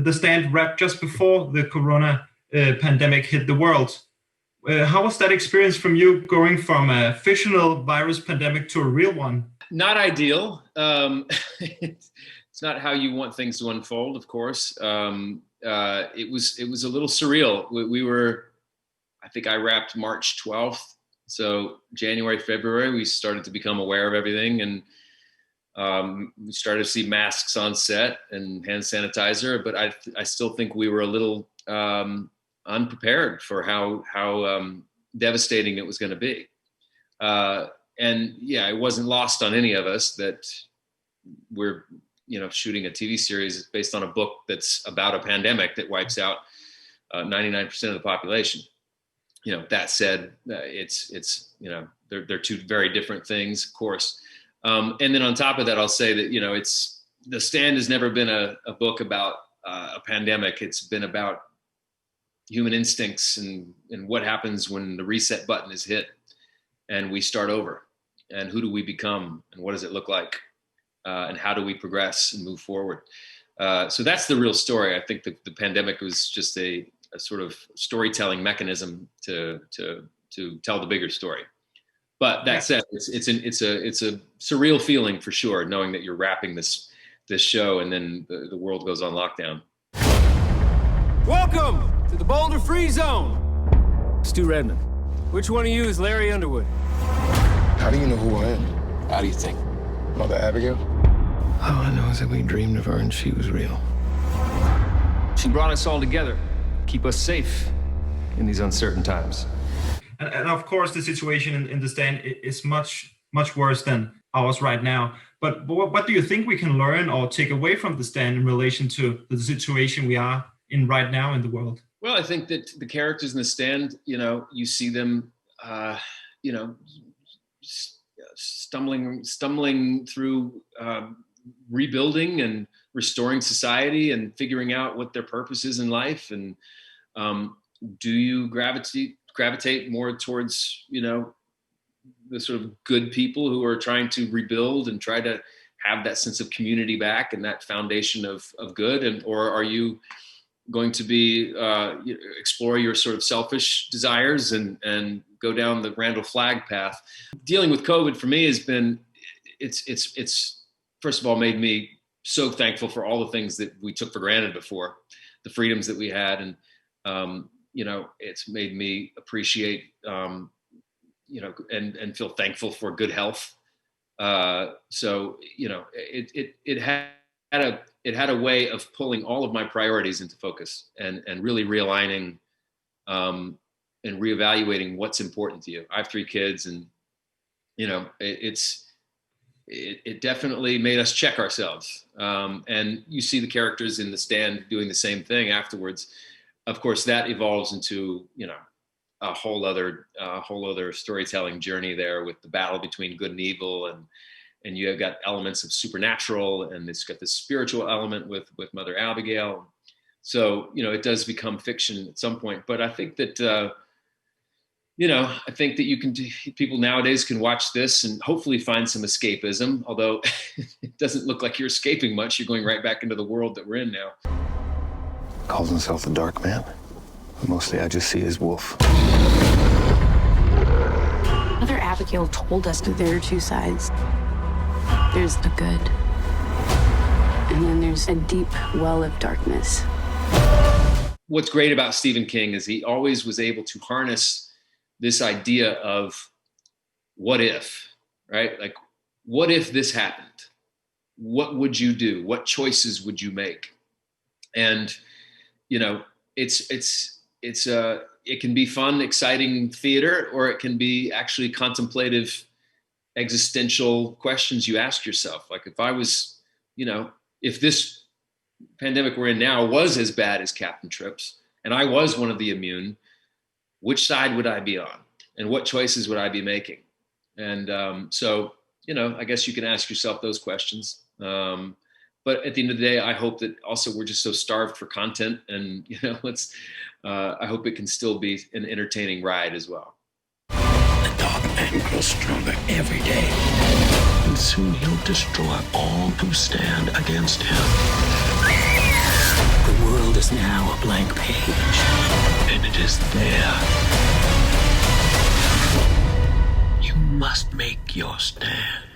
The Stand wrapped just before the corona pandemic hit the world. How was that experience from you, going from a fictional virus pandemic to a real one? Not ideal. It's not how you want things to unfold, of course. It was a little surreal. We were, I think I wrapped March 12th. So January, February, we started to become aware of everything, and we started to see masks on set and hand sanitizer. But I still think we were a little unprepared for how devastating it was going to be. And yeah, it wasn't lost on any of us that we're, shooting a TV series based on a book that's about a pandemic that wipes out 99% of the population. That said, they're two very different things, of course. And then on top of that, I'll say that, The Stand has never been a book about a pandemic. It's been about human instincts and what happens when the reset button is hit and we start over, and who do we become, and what does it look like, and how do we progress and move forward. So that's the real story. I think the pandemic was just a sort of storytelling mechanism to tell the bigger story. But that said, it's a surreal feeling for sure, knowing that you're wrapping this show and then the world goes on lockdown. Welcome to the Boulder Free Zone. Stu Redmond. Which one of you is Larry Underwood? How do you know who I am? How do you think? Mother Abigail? All I know is that we dreamed of her and she was real. She brought us all together, keep us safe in these uncertain times. And of course, the situation in The Stand is much, much worse than ours right now. But what do you think we can learn or take away from The Stand in relation to the situation we are in right now in the world? Well, I think that the characters in The Stand, you see them, stumbling through rebuilding and restoring society and figuring out what their purpose is in life. And do you gravitate more towards, the sort of good people who are trying to rebuild and try to have that sense of community back and that foundation of good? Or are you going to be explore your sort of selfish desires and go down the Randall Flagg path? Dealing with COVID for me has been, it's first of all made me so thankful for all the things that we took for granted before, the freedoms that we had. And, it's made me appreciate, and feel thankful for good health. So, it had a way of pulling all of my priorities into focus and really realigning, and reevaluating what's important to you. I have 3 kids, and, it definitely made us check ourselves. And you see the characters in The Stand doing the same thing afterwards. Of course, that evolves into, a whole other storytelling journey there with the battle between good and evil, and you have got elements of supernatural, and it's got this spiritual element with Mother Abigail. So, it does become fiction at some point. But I think that, people nowadays can watch this and hopefully find some escapism, although it doesn't look like you're escaping much. You're going right back into the world that we're in now. Calls himself the Dark Man. But mostly I just see his wolf. Mother Abigail told us that there are 2 sides. There's the good, and then there's a deep well of darkness. What's great about Stephen King is he always was able to harness this idea of what if, right? Like, what if this happened? What would you do? What choices would you make? And, it can be fun, exciting theater, or it can be actually contemplative, existential questions you ask yourself. Like, if I was, if this pandemic we're in now was as bad as Captain Trips, and I was one of the immune, which side would I be on? And what choices would I be making? And so, I guess you can ask yourself those questions. But at the end of the day, I hope that also we're just so starved for content, and I hope it can still be an entertaining ride as well. The Dark Man grows stronger every day, and soon he'll destroy all who stand against him. The world is now a blank page, and it is there. You must make your stand.